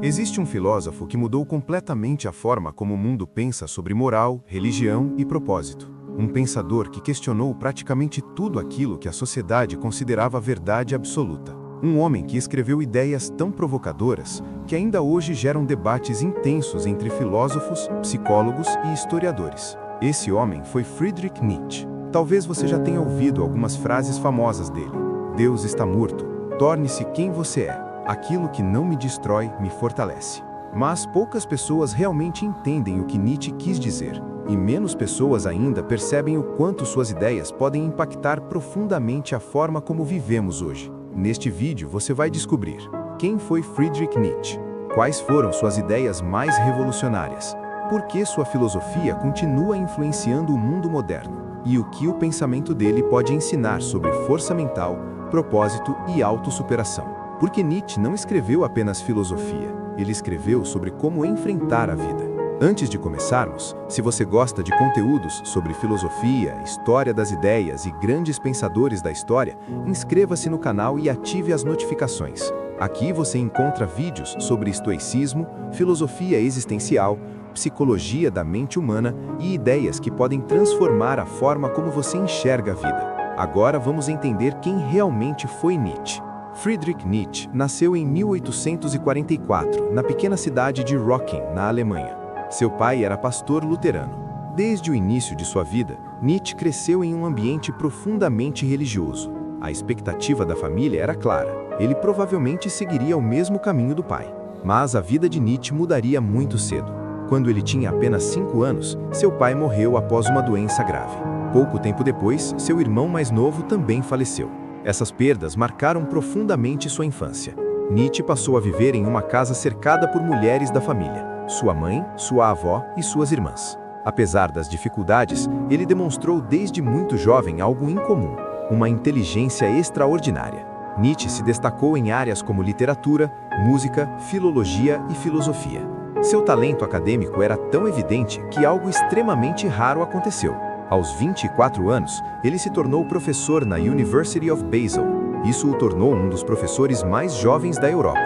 Existe um filósofo que mudou completamente a forma como o mundo pensa sobre moral, religião e propósito. Um pensador que questionou praticamente tudo aquilo que a sociedade considerava verdade absoluta. Um homem que escreveu ideias tão provocadoras que ainda hoje geram debates intensos entre filósofos, psicólogos e historiadores. Esse homem foi Friedrich Nietzsche. Talvez você já tenha ouvido algumas frases famosas dele. Deus está morto. Torne-se quem você é. Aquilo que não me destrói, me fortalece. Mas poucas pessoas realmente entendem o que Nietzsche quis dizer. E menos pessoas ainda percebem o quanto suas ideias podem impactar profundamente a forma como vivemos hoje. Neste vídeo você vai descobrir quem foi Friedrich Nietzsche, quais foram suas ideias mais revolucionárias, por que sua filosofia continua influenciando o mundo moderno e o que o pensamento dele pode ensinar sobre força mental, propósito e autossuperação. Porque Nietzsche não escreveu apenas filosofia, ele escreveu sobre como enfrentar a vida. Antes de começarmos, se você gosta de conteúdos sobre filosofia, história das ideias e grandes pensadores da história, inscreva-se no canal e ative as notificações. Aqui você encontra vídeos sobre estoicismo, filosofia existencial, psicologia da mente humana e ideias que podem transformar a forma como você enxerga a vida. Agora vamos entender quem realmente foi Nietzsche. Friedrich Nietzsche nasceu em 1844, na pequena cidade de Rocking, na Alemanha. Seu pai era pastor luterano. Desde o início de sua vida, Nietzsche cresceu em um ambiente profundamente religioso. A expectativa da família era clara. Ele provavelmente seguiria o mesmo caminho do pai. Mas a vida de Nietzsche mudaria muito cedo. Quando ele tinha apenas 5 anos, seu pai morreu após uma doença grave. Pouco tempo depois, seu irmão mais novo também faleceu. Essas perdas marcaram profundamente sua infância. Nietzsche passou a viver em uma casa cercada por mulheres da família, sua mãe, sua avó e suas irmãs. Apesar das dificuldades, ele demonstrou desde muito jovem algo incomum, uma inteligência extraordinária. Nietzsche se destacou em áreas como literatura, música, filologia e filosofia. Seu talento acadêmico era tão evidente que algo extremamente raro aconteceu. Aos 24 anos, ele se tornou professor na University of Basel. Isso o tornou um dos professores mais jovens da Europa.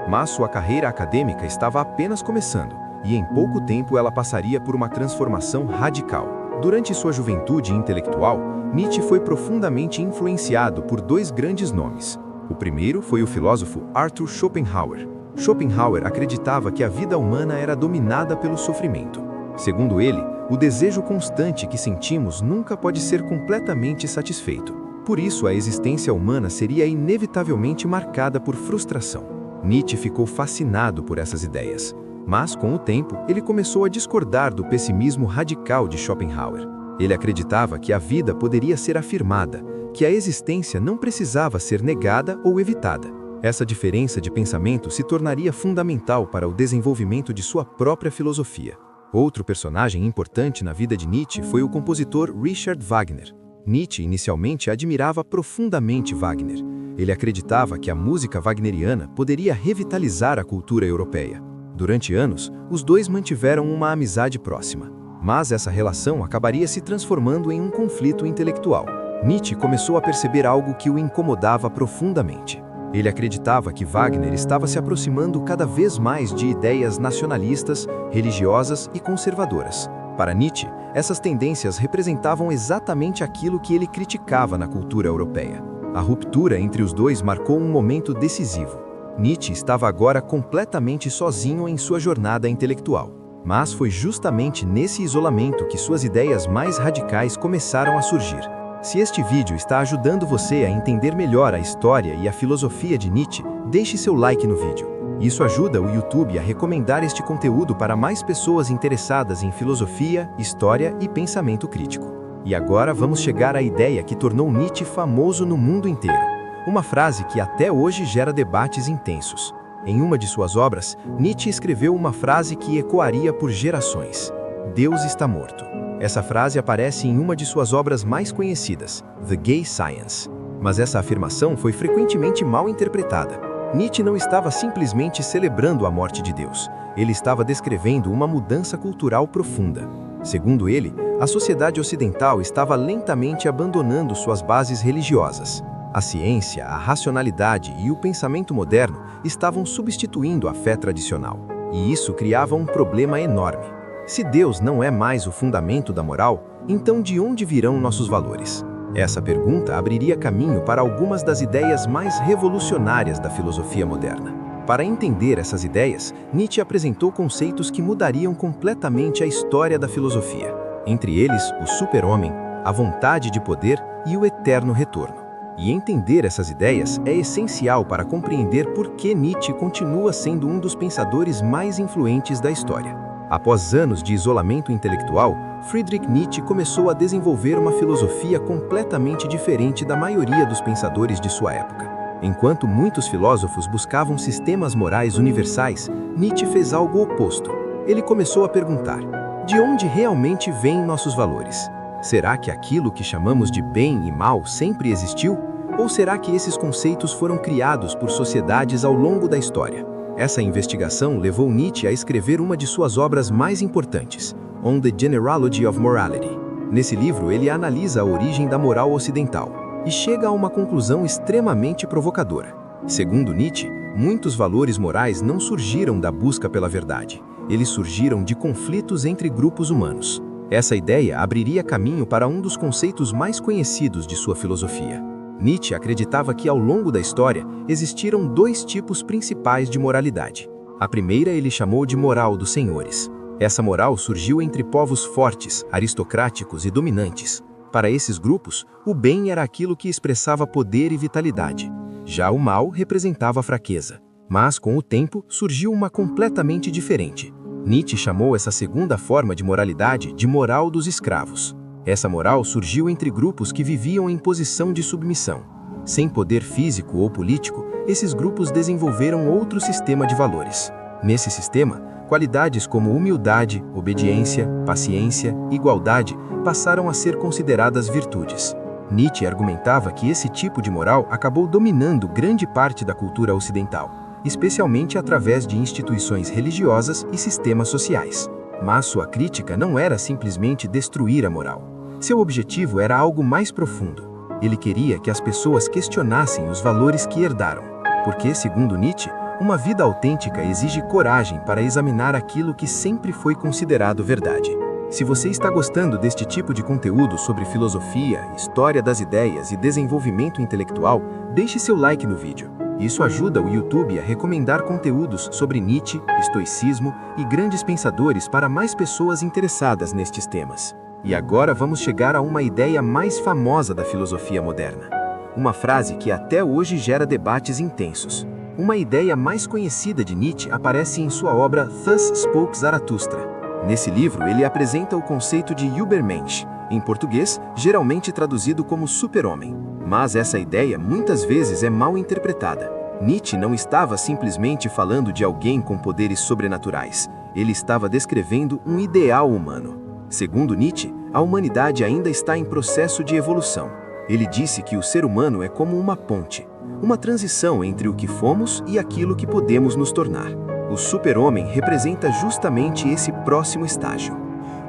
Mas sua carreira acadêmica estava apenas começando, e em pouco tempo ela passaria por uma transformação radical. Durante sua juventude intelectual, Nietzsche foi profundamente influenciado por 2 grandes nomes. O primeiro foi o filósofo Arthur Schopenhauer. Schopenhauer acreditava que a vida humana era dominada pelo sofrimento. Segundo ele, o desejo constante que sentimos nunca pode ser completamente satisfeito. Por isso, a existência humana seria inevitavelmente marcada por frustração. Nietzsche ficou fascinado por essas ideias. Mas, com o tempo, ele começou a discordar do pessimismo radical de Schopenhauer. Ele acreditava que a vida poderia ser afirmada, que a existência não precisava ser negada ou evitada. Essa diferença de pensamento se tornaria fundamental para o desenvolvimento de sua própria filosofia. Outro personagem importante na vida de Nietzsche foi o compositor Richard Wagner. Nietzsche inicialmente admirava profundamente Wagner. Ele acreditava que a música wagneriana poderia revitalizar a cultura europeia. Durante anos, os dois mantiveram uma amizade próxima. Mas essa relação acabaria se transformando em um conflito intelectual. Nietzsche começou a perceber algo que o incomodava profundamente. Ele acreditava que Wagner estava se aproximando cada vez mais de ideias nacionalistas, religiosas e conservadoras. Para Nietzsche, essas tendências representavam exatamente aquilo que ele criticava na cultura europeia. A ruptura entre os dois marcou um momento decisivo. Nietzsche estava agora completamente sozinho em sua jornada intelectual. Mas foi justamente nesse isolamento que suas ideias mais radicais começaram a surgir. Se este vídeo está ajudando você a entender melhor a história e a filosofia de Nietzsche, deixe seu like no vídeo. Isso ajuda o YouTube a recomendar este conteúdo para mais pessoas interessadas em filosofia, história e pensamento crítico. E agora vamos chegar à ideia que tornou Nietzsche famoso no mundo inteiro. Uma frase que até hoje gera debates intensos. Em uma de suas obras, Nietzsche escreveu uma frase que ecoaria por gerações: Deus está morto. Essa frase aparece em uma de suas obras mais conhecidas, The Gay Science. Mas essa afirmação foi frequentemente mal interpretada. Nietzsche não estava simplesmente celebrando a morte de Deus. Ele estava descrevendo uma mudança cultural profunda. Segundo ele, a sociedade ocidental estava lentamente abandonando suas bases religiosas. A ciência, a racionalidade e o pensamento moderno estavam substituindo a fé tradicional. E isso criava um problema enorme. Se Deus não é mais o fundamento da moral, então de onde virão nossos valores? Essa pergunta abriria caminho para algumas das ideias mais revolucionárias da filosofia moderna. Para entender essas ideias, Nietzsche apresentou conceitos que mudariam completamente a história da filosofia. Entre eles, o super-homem, a vontade de poder e o eterno retorno. E entender essas ideias é essencial para compreender por que Nietzsche continua sendo um dos pensadores mais influentes da história. Após anos de isolamento intelectual, Friedrich Nietzsche começou a desenvolver uma filosofia completamente diferente da maioria dos pensadores de sua época. Enquanto muitos filósofos buscavam sistemas morais universais, Nietzsche fez algo oposto. Ele começou a perguntar: de onde realmente vêm nossos valores? Será que aquilo que chamamos de bem e mal sempre existiu? Ou será que esses conceitos foram criados por sociedades ao longo da história? Essa investigação levou Nietzsche a escrever uma de suas obras mais importantes, On the Genealogy of Morality. Nesse livro, ele analisa a origem da moral ocidental e chega a uma conclusão extremamente provocadora. Segundo Nietzsche, muitos valores morais não surgiram da busca pela verdade. Eles surgiram de conflitos entre grupos humanos. Essa ideia abriria caminho para um dos conceitos mais conhecidos de sua filosofia. Nietzsche acreditava que, ao longo da história, existiram dois tipos principais de moralidade. A primeira ele chamou de moral dos senhores. Essa moral surgiu entre povos fortes, aristocráticos e dominantes. Para esses grupos, o bem era aquilo que expressava poder e vitalidade. Já o mal representava a fraqueza. Mas, com o tempo, surgiu uma completamente diferente. Nietzsche chamou essa segunda forma de moralidade de moral dos escravos. Essa moral surgiu entre grupos que viviam em posição de submissão. Sem poder físico ou político, esses grupos desenvolveram outro sistema de valores. Nesse sistema, qualidades como humildade, obediência, paciência, igualdade passaram a ser consideradas virtudes. Nietzsche argumentava que esse tipo de moral acabou dominando grande parte da cultura ocidental, especialmente através de instituições religiosas e sistemas sociais. Mas sua crítica não era simplesmente destruir a moral. Seu objetivo era algo mais profundo. Ele queria que as pessoas questionassem os valores que herdaram, porque, segundo Nietzsche, uma vida autêntica exige coragem para examinar aquilo que sempre foi considerado verdade. Se você está gostando deste tipo de conteúdo sobre filosofia, história das ideias e desenvolvimento intelectual, deixe seu like no vídeo. Isso ajuda o YouTube a recomendar conteúdos sobre Nietzsche, estoicismo e grandes pensadores para mais pessoas interessadas nestes temas. E agora vamos chegar a uma ideia mais famosa da filosofia moderna. Uma frase que até hoje gera debates intensos. Uma ideia mais conhecida de Nietzsche aparece em sua obra Thus Spoke Zarathustra. Nesse livro, ele apresenta o conceito de Übermensch, em português, geralmente traduzido como super-homem. Mas essa ideia muitas vezes é mal interpretada. Nietzsche não estava simplesmente falando de alguém com poderes sobrenaturais. Ele estava descrevendo um ideal humano. Segundo Nietzsche, a humanidade ainda está em processo de evolução. Ele disse que o ser humano é como uma ponte, uma transição entre o que fomos e aquilo que podemos nos tornar. O super-homem representa justamente esse próximo estágio.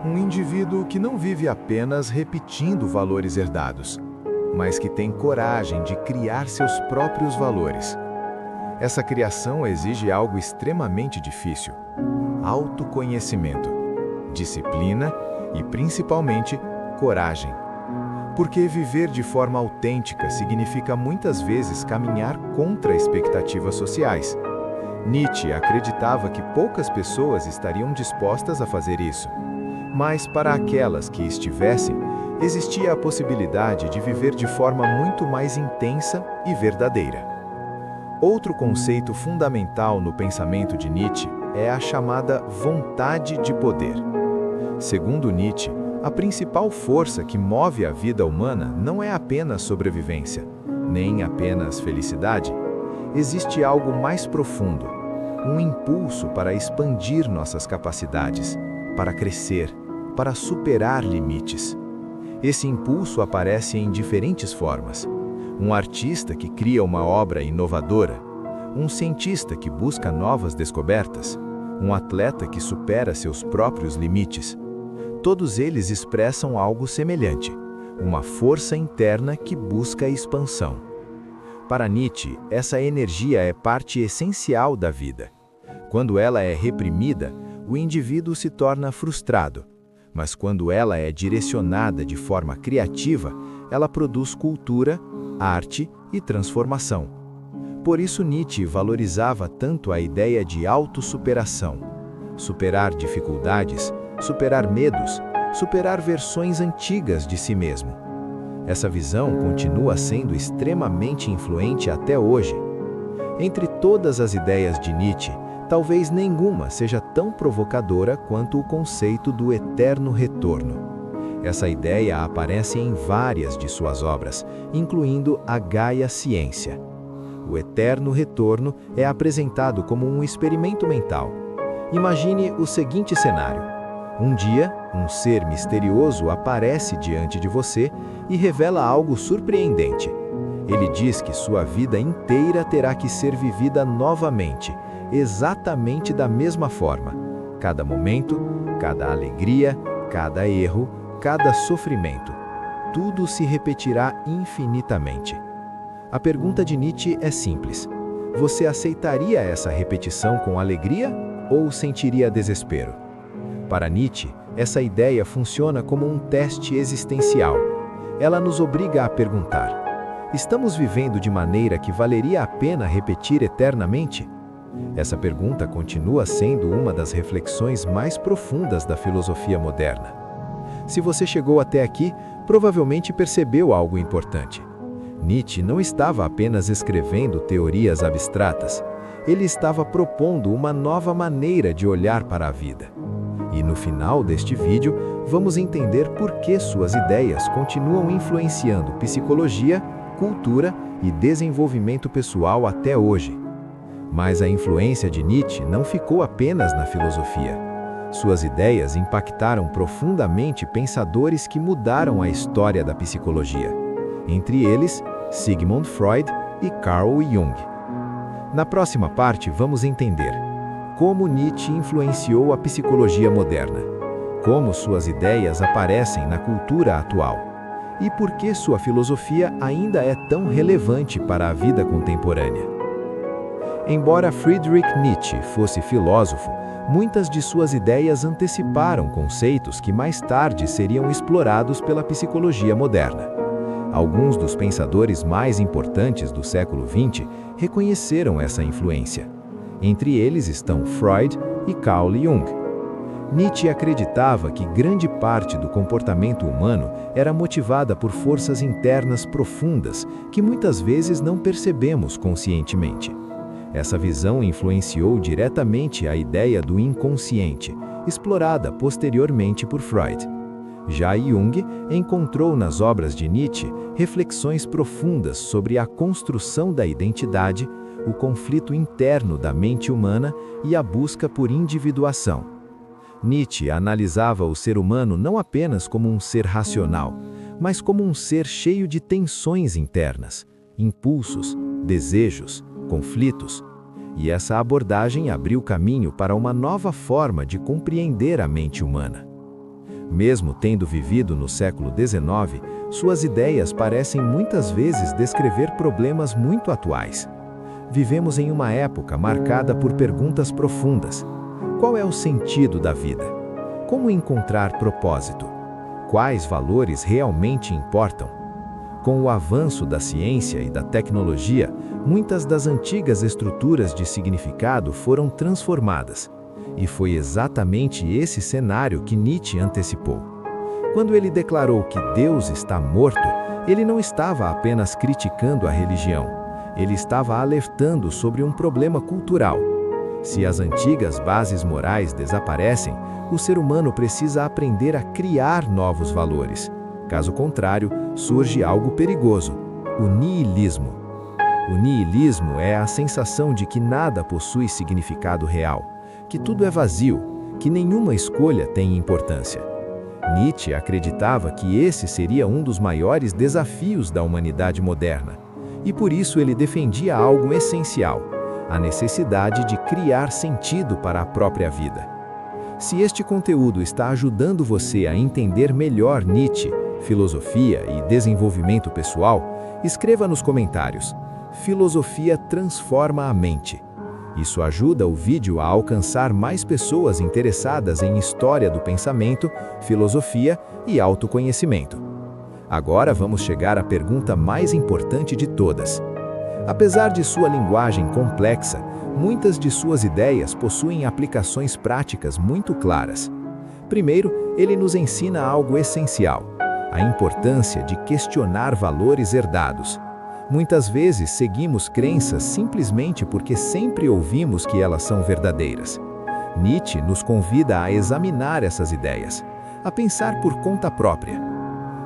Um indivíduo que não vive apenas repetindo valores herdados, mas que tem coragem de criar seus próprios valores. Essa criação exige algo extremamente difícil: autoconhecimento, disciplina e, principalmente, coragem. Porque viver de forma autêntica significa muitas vezes caminhar contra expectativas sociais. Nietzsche acreditava que poucas pessoas estariam dispostas a fazer isso. Mas para aquelas que estivessem, existia a possibilidade de viver de forma muito mais intensa e verdadeira. Outro conceito fundamental no pensamento de Nietzsche é a chamada vontade de poder. Segundo Nietzsche, a principal força que move a vida humana não é apenas sobrevivência, nem apenas felicidade. Existe algo mais profundo, um impulso para expandir nossas capacidades, para crescer, para superar limites. Esse impulso aparece em diferentes formas. Um artista que cria uma obra inovadora, um cientista que busca novas descobertas, um atleta que supera seus próprios limites. Todos eles expressam algo semelhante, uma força interna que busca a expansão. Para Nietzsche, essa energia é parte essencial da vida. Quando ela é reprimida, o indivíduo se torna frustrado. Mas quando ela é direcionada de forma criativa, ela produz cultura, arte e transformação. Por isso Nietzsche valorizava tanto a ideia de autossuperação. Superar dificuldades, superar medos, superar versões antigas de si mesmo. Essa visão continua sendo extremamente influente até hoje. Entre todas as ideias de Nietzsche, talvez nenhuma seja tão provocadora quanto o conceito do eterno retorno. Essa ideia aparece em várias de suas obras, incluindo a Gaia Ciência. O eterno retorno é apresentado como um experimento mental. Imagine o seguinte cenário. Um dia, um ser misterioso aparece diante de você e revela algo surpreendente. Ele diz que sua vida inteira terá que ser vivida novamente, exatamente da mesma forma. Cada momento, cada alegria, cada erro, cada sofrimento. Tudo se repetirá infinitamente. A pergunta de Nietzsche é simples. Você aceitaria essa repetição com alegria ou sentiria desespero? Para Nietzsche, essa ideia funciona como um teste existencial. Ela nos obriga a perguntar: estamos vivendo de maneira que valeria a pena repetir eternamente? Essa pergunta continua sendo uma das reflexões mais profundas da filosofia moderna. Se você chegou até aqui, provavelmente percebeu algo importante. Nietzsche não estava apenas escrevendo teorias abstratas, ele estava propondo uma nova maneira de olhar para a vida. E no final deste vídeo, vamos entender por que suas ideias continuam influenciando psicologia, cultura e desenvolvimento pessoal até hoje. Mas a influência de Nietzsche não ficou apenas na filosofia. Suas ideias impactaram profundamente pensadores que mudaram a história da psicologia. Entre eles, Sigmund Freud e Carl Jung. Na próxima parte, vamos entender como Nietzsche influenciou a psicologia moderna, como suas ideias aparecem na cultura atual e por que sua filosofia ainda é tão relevante para a vida contemporânea. Embora Friedrich Nietzsche fosse filósofo, muitas de suas ideias anteciparam conceitos que mais tarde seriam explorados pela psicologia moderna. Alguns dos pensadores mais importantes do século XX reconheceram essa influência. Entre eles estão Freud e Carl Jung. Nietzsche acreditava que grande parte do comportamento humano era motivada por forças internas profundas que muitas vezes não percebemos conscientemente. Essa visão influenciou diretamente a ideia do inconsciente, explorada posteriormente por Freud. Já Jung encontrou nas obras de Nietzsche reflexões profundas sobre a construção da identidade, o conflito interno da mente humana e a busca por individuação. Nietzsche analisava o ser humano não apenas como um ser racional, mas como um ser cheio de tensões internas, impulsos, desejos, conflitos. E essa abordagem abriu caminho para uma nova forma de compreender a mente humana. Mesmo tendo vivido no século XIX, suas ideias parecem muitas vezes descrever problemas muito atuais. Vivemos em uma época marcada por perguntas profundas. Qual é o sentido da vida? Como encontrar propósito? Quais valores realmente importam? Com o avanço da ciência e da tecnologia, muitas das antigas estruturas de significado foram transformadas. E foi exatamente esse cenário que Nietzsche antecipou. Quando ele declarou que Deus está morto, ele não estava apenas criticando a religião. Ele estava alertando sobre um problema cultural. Se as antigas bases morais desaparecem, o ser humano precisa aprender a criar novos valores. Caso contrário, surge algo perigoso: o niilismo. O niilismo é a sensação de que nada possui significado real, que tudo é vazio, que nenhuma escolha tem importância. Nietzsche acreditava que esse seria um dos maiores desafios da humanidade moderna, e por isso ele defendia algo essencial: a necessidade de criar sentido para a própria vida. Se este conteúdo está ajudando você a entender melhor Nietzsche, filosofia e desenvolvimento pessoal, escreva nos comentários. Filosofia transforma a mente. Isso ajuda o vídeo a alcançar mais pessoas interessadas em história do pensamento, filosofia e autoconhecimento. Agora vamos chegar à pergunta mais importante de todas. Apesar de sua linguagem complexa, muitas de suas ideias possuem aplicações práticas muito claras. Primeiro, ele nos ensina algo essencial: a importância de questionar valores herdados. Muitas vezes seguimos crenças simplesmente porque sempre ouvimos que elas são verdadeiras. Nietzsche nos convida a examinar essas ideias, a pensar por conta própria.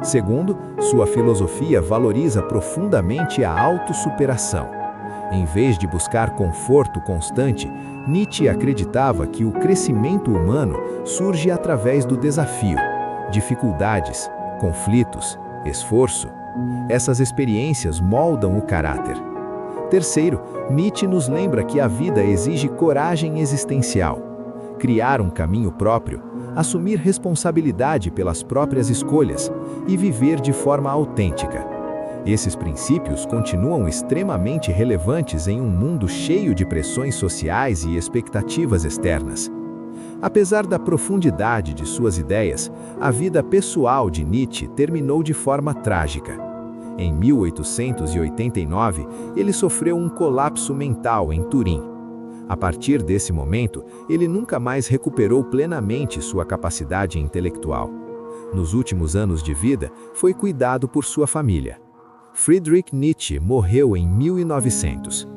Segundo, sua filosofia valoriza profundamente a autossuperação. Em vez de buscar conforto constante, Nietzsche acreditava que o crescimento humano surge através do desafio, dificuldades, conflitos, esforço. Essas experiências moldam o caráter. Terceiro, Nietzsche nos lembra que a vida exige coragem existencial. Criar um caminho próprio, assumir responsabilidade pelas próprias escolhas e viver de forma autêntica. Esses princípios continuam extremamente relevantes em um mundo cheio de pressões sociais e expectativas externas. Apesar da profundidade de suas ideias, a vida pessoal de Nietzsche terminou de forma trágica. Em 1889, ele sofreu um colapso mental em Turim. A partir desse momento, ele nunca mais recuperou plenamente sua capacidade intelectual. Nos últimos anos de vida, foi cuidado por sua família. Friedrich Nietzsche morreu em 1900.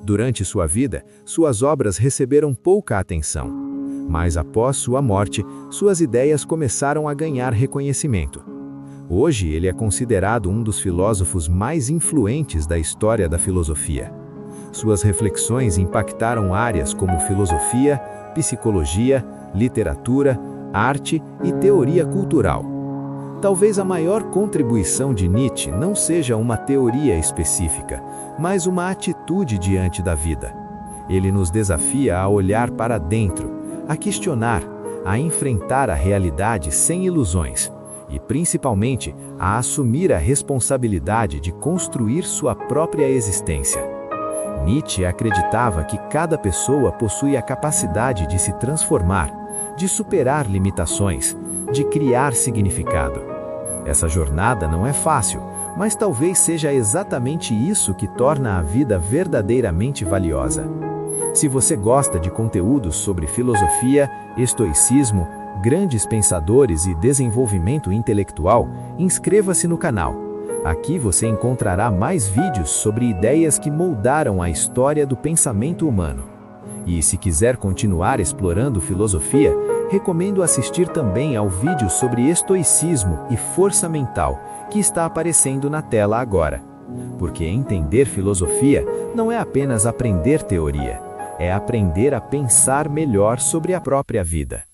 Durante sua vida, suas obras receberam pouca atenção. Mas após sua morte, suas ideias começaram a ganhar reconhecimento. Hoje ele é considerado um dos filósofos mais influentes da história da filosofia. Suas reflexões impactaram áreas como filosofia, psicologia, literatura, arte e teoria cultural. Talvez a maior contribuição de Nietzsche não seja uma teoria específica, mas uma atitude diante da vida. Ele nos desafia a olhar para dentro, a questionar, a enfrentar a realidade sem ilusões e, principalmente, a assumir a responsabilidade de construir sua própria existência. Nietzsche acreditava que cada pessoa possui a capacidade de se transformar, de superar limitações, de criar significado. Essa jornada não é fácil, mas talvez seja exatamente isso que torna a vida verdadeiramente valiosa. Se você gosta de conteúdos sobre filosofia, estoicismo, grandes pensadores e desenvolvimento intelectual, inscreva-se no canal. Aqui você encontrará mais vídeos sobre ideias que moldaram a história do pensamento humano. E se quiser continuar explorando filosofia, recomendo assistir também ao vídeo sobre estoicismo e força mental, que está aparecendo na tela agora. Porque entender filosofia não é apenas aprender teoria, é aprender a pensar melhor sobre a própria vida.